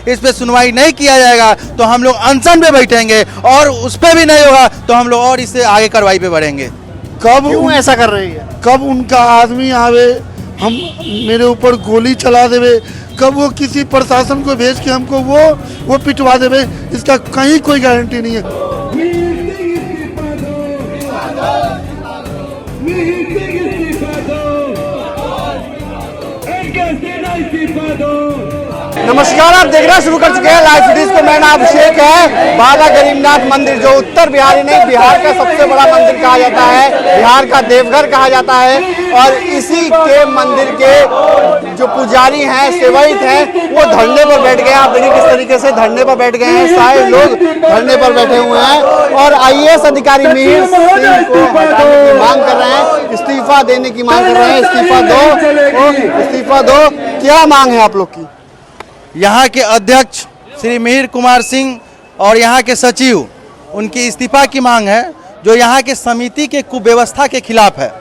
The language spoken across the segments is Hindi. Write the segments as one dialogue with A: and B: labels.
A: इस पे सुनवाई नहीं किया जाएगा तो हम लोग अनशन पे बैठेंगे, और उस पर भी नहीं होगा तो हम लोग और इससे आगे कार्रवाई पे बढ़ेंगे।
B: क्यों ऐसा कर रहे हैं?
C: कब उनका आदमी आवे, हम मेरे ऊपर गोली चला देवे, कब वो किसी प्रशासन को भेज के हमको वो पिटवा देवे, इसका कहीं कोई गारंटी नहीं है।
B: नमस्कार, आप देख रहे हैं, शुरू कर चुके हैं लाइव सीरीज को। मैं नाम अभिषेक है। बाबा गरीबनाथ मंदिर जो उत्तर बिहार ही नहीं, बिहार का सबसे बड़ा मंदिर कहा जाता है, बिहार का देवघर कहा जाता है, और इसी के मंदिर के जो पुजारी हैं, सेवायत हैं, वो धरने पर बैठ गए। आप देखिए किस तरीके से धरने पर बैठ गए हैं, सारे लोग धरने पर बैठे हुए हैं और IAS अधिकारी मिहिर सिंह को हटाने की मांग कर रहे हैं, इस्तीफा देने की मांग कर रहे हैं। इस्तीफा दो, इस्तीफा दो। क्या मांग है आप लोग की?
A: यहाँ के अध्यक्ष श्री मिहिर कुमार सिंह और यहाँ के सचिव, उनकी इस्तीफा की मांग है, जो यहाँ के समिति के कुव्यवस्था के खिलाफ है।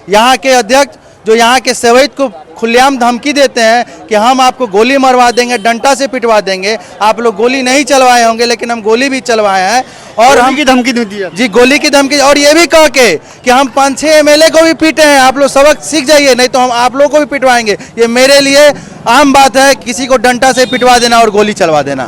A: यहाँ के अध्यक्ष जो यहाँ के सेवक को खुलेआम धमकी देते हैं कि हम आपको गोली मरवा देंगे, डंडा से पिटवा देंगे। आप लोग गोली नहीं चलवाए होंगे लेकिन हम गोली भी चलवाए हैं, और हम
B: की धमकी दी है
A: जी, गोली की धमकी, और ये भी कह के कि हम 5-6 MLA को भी पीटे हैं, आप लोग सबक सीख जाइए, नहीं तो हम आप लोगों को भी पिटवाएंगे। ये मेरे लिए आम बात है, किसी को डंडा से पिटवा देना और गोली चलवा देना।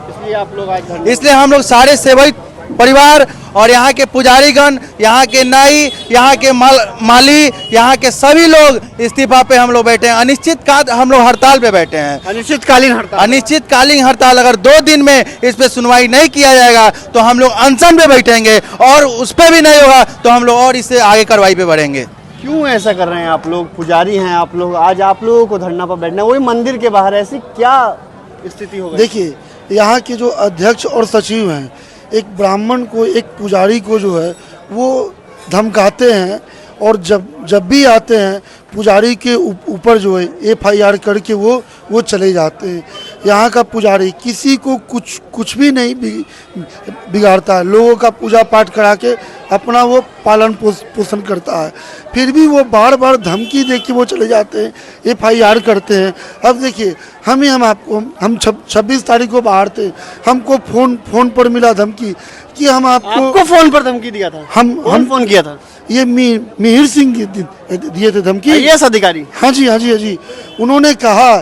B: इसलिए आप लोग आज
A: इसलिए हम लोग सारे सेवक परिवार और यहाँ के पुजारीगण, यहाँ के नाई, यहाँ के माली, यहाँ के सभी लोग इस्तीफा पे हम लोग बैठे हैं। अनिश्चितकाल हम लोग हड़ताल पे बैठे हैं,
B: अनिश्चितकालीन हड़ताल।
A: अनिश्चितकालीन हड़ताल। अगर 2 दिन में इस पे सुनवाई नहीं किया जाएगा तो हम लोग अनशन पे बैठेंगे, और उस पर भी नहीं होगा तो हम लोग और इससे आगे कार्रवाई पे बढ़ेंगे।
B: क्यों ऐसा कर रहे हैं आप लोग? पुजारी हैं आप लोग, आज आप लोगों को धरना पर बैठना है, वही मंदिर के बाहर, ऐसी क्या स्थिति हो गई?
C: देखिए, यहाँ के जो अध्यक्ष और सचिव हैं, एक ब्राह्मण को, एक पुजारी को जो है वो धमकाते हैं, और जब भी आते हैं पुजारी के ऊपर जो है FIR करके वो चले जाते हैं। यहाँ का पुजारी किसी को कुछ भी नहीं बिगाड़ता है, लोगों का पूजा पाठ करा के अपना वो पालन पोषण करता है, फिर भी वो बार बार धमकी दे के वो चले जाते हैं, FIR करते हैं। अब देखिए, हम 26 तारीख को बाहर थे, हमको फोन पर मिला धमकी कि हम आपको
B: फोन पर धमकी दिया था? हम फोन किया था?
C: ये मिहिर सिंह दिए थे धमकी,
B: IAS अधिकारी।
C: हाँ जी। उन्होंने कहा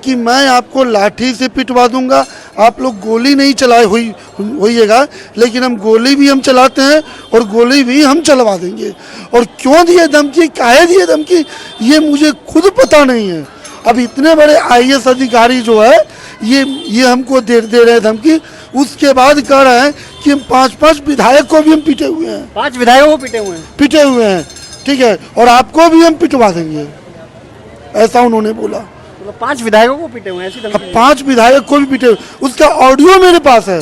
C: कि मैं आपको लाठी से पिटवा दूंगा, आप लोग गोली नहीं चलाए होइएगा, लेकिन हम गोली भी हम चलाते हैं और गोली भी हम चलवा देंगे। और क्यों दिए धमकी, काहे दिए धमकी, ये मुझे खुद पता नहीं है। अब इतने बड़े IAS अधिकारी जो है ये हमको दे रहे हैं धमकी। उसके बाद कह रहे हैं कि हम 5 विधायक को भी हम पीटे हुए हैं।
B: 5 विधायकों को पीटे हुए हैं, ठीक है, और आपको भी हम पिटवा देंगे, ऐसा उन्होंने बोला। तो 5 विधायकों को पीटे हुए हैं, ऐसी धमकी?
C: 5 विधायक को भी पीटे हुए, उसका ऑडियो मेरे पास है,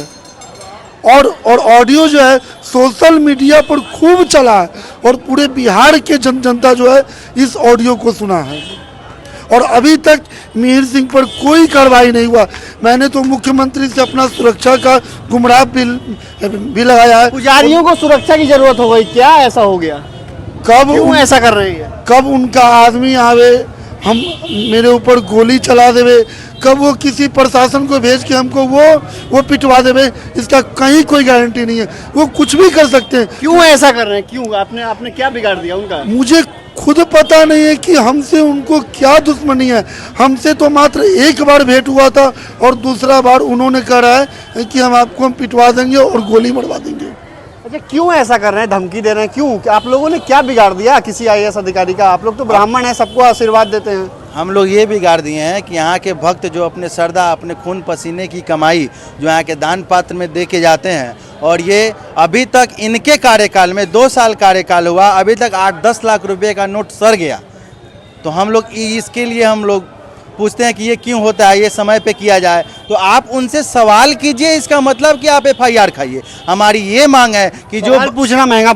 C: और ऑडियो जो है सोशल मीडिया पर खूब चला है, और पूरे बिहार के जनता जो है इस ऑडियो को सुना है, और अभी तक मिहिर सिंह पर कोई कार्रवाई नहीं हुआ। मैंने तो मुख्यमंत्री से अपना सुरक्षा का गुमराह भी लगाया है।
B: पुजारियों को सुरक्षा की जरूरत हो गई, क्या ऐसा हो गया? क्यों ऐसा कर रहे हैं?
C: कब उनका आदमी आवे, हम मेरे ऊपर गोली चला देवे, कब वो किसी प्रशासन को भेज के हमको वो पिटवा देवे, इसका कहीं कोई गारंटी नहीं है। वो कुछ भी कर सकते हैं।
B: क्यों ऐसा कर रहे हैं? क्यों? आपने क्या बिगाड़ दिया उनका?
C: मुझे खुद पता नहीं है कि हमसे उनको क्या दुश्मनी है। हमसे तो मात्र एक बार भेंट हुआ था, और दूसरा बार उन्होंने कह रहा है कि हम आपको पिटवा देंगे और गोली मरवा देंगे।
B: अच्छा, क्यों ऐसा कर रहे हैं, धमकी दे रहे हैं? क्यों? आप लोगों ने क्या बिगाड़ दिया किसी IAS अधिकारी का? आप लोग तो ब्राह्मण हैं, सबको आशीर्वाद देते हैं।
A: हम लोग ये बिगाड़ दिए हैं कि यहाँ के भक्त जो अपने श्रद्धा, अपने खून पसीने की कमाई जो यहाँ के दान पात्र में दे के जाते हैं, और ये अभी तक इनके कार्यकाल में 2 साल कार्यकाल हुआ, अभी तक 8-10 लाख रुपए का नोट सर गया। तो हम लोग इसके लिए हम लोग पूछते हैं कि ये क्यों होता है, ये समय पे किया जाए। तो आप उनसे सवाल कीजिए, इसका मतलब कि आप FIR खाइए। हमारी ये मांग है कि जो
B: पूछना महंगा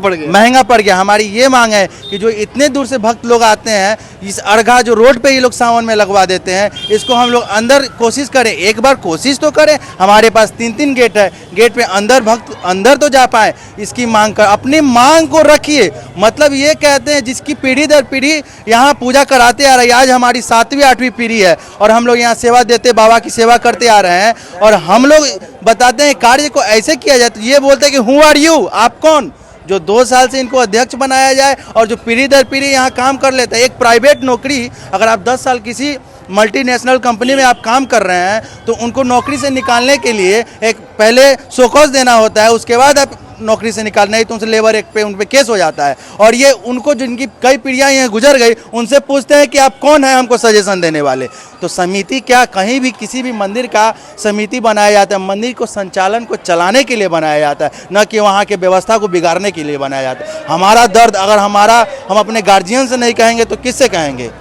B: पड़ गया।
A: हमारी ये मांग है कि जो इतने दूर से भक्त लोग आते हैं, इस अर्घा जो रोड पे ये लोग सावन में लगवा देते हैं, इसको हम लोग अंदर कोशिश करें, एक बार कोशिश तो करें। हमारे पास 3-3 गेट है, गेट पे अंदर भक्त अंदर तो जा पाए। इसकी मांग कर, अपनी मांग को रखिए। मतलब ये कहते हैं जिसकी पीढ़ी दर पीढ़ी यहाँ पूजा कराते आ रही है, आज हमारी 7वीं 8वीं पीढ़ी है और हम लोग यहाँ सेवा देते, बाबा की सेवा करते आ रहे हैं। रहे हैं और हम लोग बताते हैं कार्य को ऐसे किया जाए तो ये बोलते हैं कि हु आर यू, आप कौन, जो 2 साल से इनको अध्यक्ष बनाया जाए और जो पीढ़ी दर पीढ़ी यहाँ काम कर लेते हैं। एक प्राइवेट नौकरी, अगर आप 10 साल किसी मल्टीनेशनल कंपनी में आप काम कर रहे हैं तो उनको नौकरी से निकालने के लिए एक पहले शोकॉज देना होता है, उसके बाद आप नौकरी से निकालना, ही तो उनसे लेबर एक्ट पे उन पे केस हो जाता है। और ये उनको जिनकी कई पीढ़ियाँ यहाँ गुजर गई उनसे पूछते हैं कि आप कौन हैं हमको सजेशन देने वाले। तो समिति क्या, कहीं भी किसी भी मंदिर का समिति बनाया जाता है, मंदिर को संचालन को चलाने के लिए बनाया जाता है, न कि वहाँ के व्यवस्था को बिगाड़ने के लिए बनाया जाता है। हमारा दर्द अगर हम अपने गार्जियन से नहीं कहेंगे तो किससे कहेंगे?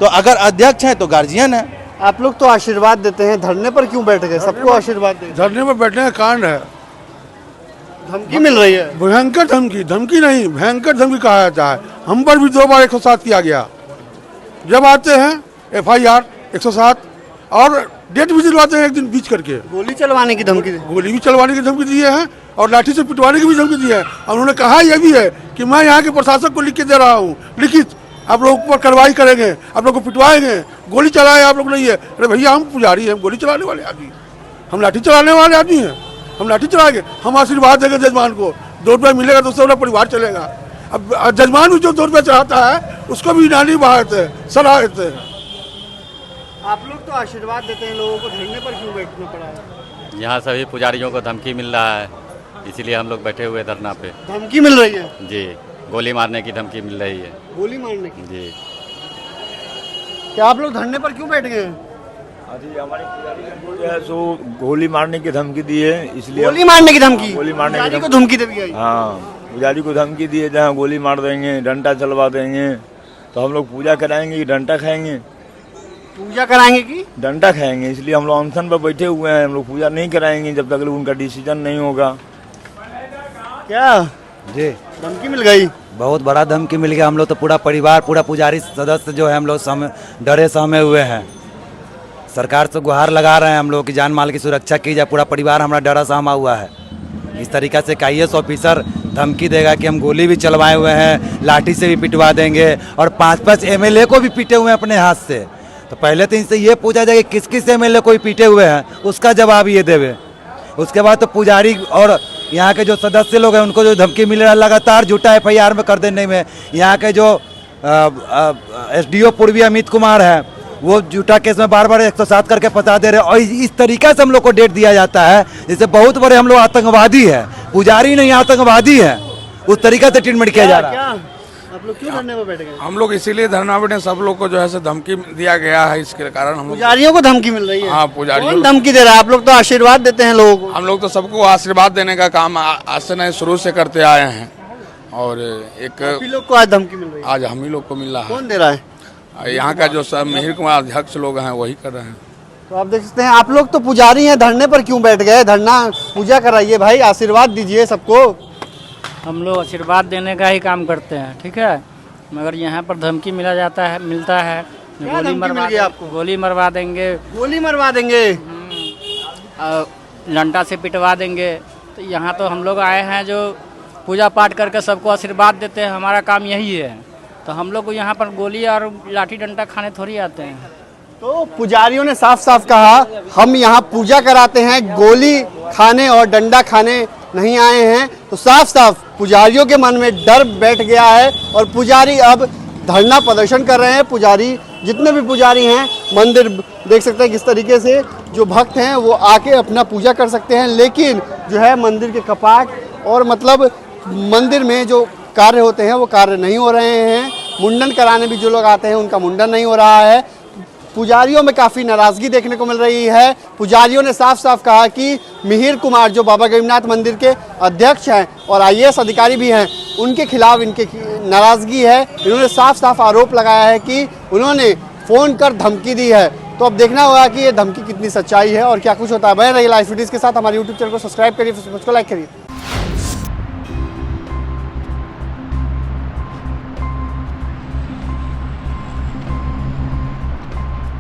A: तो अगर अध्यक्ष हैं तो गार्जियन है।
B: आप लोग तो आशीर्वाद देते हैं, धरने पर क्यों बैठ गए? सबको आशीर्वाद दें।
D: धरने पर बैठने का कांड है,
B: धमकी मिल रही है।
D: भयंकर धमकी, धमकी नहीं भयंकर धमकी कहा जाता है। हम पर भी 2 बार 107 किया गया। जब आते हैं FIR 107 और डेट भी दिलवाते हैं एक दिन बीच करके।
B: गोली चलवाने की धमकी,
D: गोली भी चलवाने की धमकी दी है और लाठी से पिटवाने की भी धमकी दी है। और उन्होंने कहा यह भी है कि मैं यहाँ के प्रशासक को लिख के दे रहा हूँ, लिखित आप लोग पर कार्रवाई करेंगे, आप लोग को पिटवाएंगे, गोली चलाए आप लोग नहीं है। अरे भैया हम पुजारी हैं, गोली चलाने वाले आदमी, हम लाठी चलाने वाले आदमी हैं, हम लाठी चलाएंगे, हम आशीर्वाद देंगे जजमान को। 2 रुपये मिलेगा तो उससे पूरा परिवार चलेगा। अब जजमान भी जो 2 रुपये चढ़ाता है उसको भी नानी बहाते हैं, सलाह देते हैं।
B: आप लोग तो आशीर्वाद देते हैं, लोगों को धरने पर क्यों बैठना पड़ा है?
E: यहाँ सभी पुजारियों को धमकी मिल रहा है, इसीलिए हम लोग बैठे हुए धरना पे।
B: धमकी मिल रही है
E: जी, गोली मारने की धमकी मिल रही है।
B: गोली मारने की?
E: जी।
B: क्या आप लोग धरने पर क्यों बैठ गए हैं?
F: अभी हमारे पुजारी जो है सो गोली मारने की धमकी दी है, इसलिए
B: गोली मारने की धमकी?
F: गोली मारने की
B: पुजारी को धमकी दे दी गई?
F: हाँ, पुजारी को धमकी दी है, जहाँ गोली मार देंगे, डंडा चलवा देंगे। तो हम लोग पूजा कराएंगे कि डंडा खाएंगे?
B: पूजा कराएंगे कि
F: डंडा खाएंगे। इसलिए हम लोग अनशन पर बैठे हुए हैं। हम लोग पूजा नहीं कराएंगे जब तक उनका डिसीजन नहीं होगा।
B: क्या
G: जी
B: धमकी मिल गई?
G: बहुत बड़ा धमकी मिल गया। हम लोग तो पूरा परिवार, पूरा पुजारी सदस्य जो है हम लोग डरे सहमे हुए हैं। सरकार से गुहार लगा रहे हैं हम लोग की जान माल की सुरक्षा की जाए। पूरा परिवार हमारा डरा सहमा हुआ है। इस तरीक़ा से IAS ऑफिसर धमकी देगा कि हम गोली भी चलवाए हुए हैं, लाठी से भी पिटवा देंगे और 5-5 MLA को भी पीटे हुए हैं अपने हाथ से। तो पहले तो इनसे ये पूछा जाए कि किस किस MLA को भी पीटे हुए हैं, उसका जवाब ये देवे। उसके बाद तो पुजारी और यहाँ के जो सदस्य लोग हैं उनको जो धमकी मिल रहा है लगातार झूठा FIR में कर देने में। यहाँ के जो SDO पूर्वी अमित कुमार है वो झूठा केस में बार-बार 107 करके फंसा दे रहे हैं। और इस तरीक़ा से हम लोग को डेट दिया जाता है जैसे बहुत बड़े हम लोग आतंकवादी है, पुजारी नहीं आतंकवादी है, उस तरीक़े से ट्रीटमेंट किया जा रहा है।
B: आप लोग क्यों धरने पर बैठ गए?
D: हम लोग इसीलिए धरना बैठे, सब लोग को जो है से धमकी दिया गया है, इसके कारण हम लोग।
B: पुजारियों को धमकी मिल रही है?
D: हाँ, पुजारियों
B: कौन धमकी दे रहा है? आप लोग तो आशीर्वाद देते हैं लोगों को।
D: हम लोग तो सबको आशीर्वाद देने का काम आज से नहीं शुरू से करते आए हैं। और एक
B: आप ही लोग को आज धमकी मिल रही है?
D: आज हम ही लोग को मिल रहा
B: कौन दे रहा है?
D: है। यहाँ का जो सब मिहिर कुमार अध्यक्ष लोग हैं वही कर रहे हैं।
B: तो आप देख सकते हैं, आप लोग तो पुजारी हैं, धरने पर क्यों बैठ गए? धरना पूजा कराइए भाई, आशीर्वाद दीजिए सबको।
H: हम लोग आशीर्वाद देने का ही काम करते हैं, ठीक है, मगर यहाँ पर धमकी मिलता है
B: क्या धमकी मिल गई आपको?
H: गोली मरवा देंगे,
B: गोली मरवा देंगे,
H: डंडा से पिटवा देंगे। तो यहाँ तो हम लोग आए हैं जो पूजा पाठ करके सबको आशीर्वाद देते हैं, हमारा काम यही है। तो हम लोग को यहाँ पर गोली और लाठी डंडा खाने थोड़ी आते हैं।
B: तो पुजारियों ने साफ साफ कहा हम यहाँ पूजा कराते हैं, गोली खाने और डंडा खाने नहीं आए हैं। तो साफ साफ पुजारियों के मन में डर बैठ गया है और पुजारी अब धरना प्रदर्शन कर रहे हैं। पुजारी जितने भी पुजारी हैं, मंदिर देख सकते हैं किस तरीके से जो भक्त हैं वो आके अपना पूजा कर सकते हैं, लेकिन जो है मंदिर के कपाट और मतलब मंदिर में जो कार्य होते हैं वो कार्य नहीं हो रहे हैं। मुंडन कराने भी जो लोग आते हैं उनका मुंडन नहीं हो रहा है। पुजारियों में काफ़ी नाराज़गी देखने को मिल रही है। पुजारियों ने साफ साफ कहा कि मिहिर कुमार जो बाबा गरीबनाथ मंदिर के अध्यक्ष हैं और IAS अधिकारी भी हैं, उनके खिलाफ इनके नाराज़गी है। इन्होंने साफ साफ आरोप लगाया है कि उन्होंने फ़ोन कर धमकी दी है। तो अब देखना होगा कि ये धमकी कितनी सच्चाई है और क्या कुछ होता है। बने रहिए लाइव वीडियोज़ के साथ, हमारे YouTube चैनल को सब्सक्राइब करिए, फेसबुक को लाइक करिए।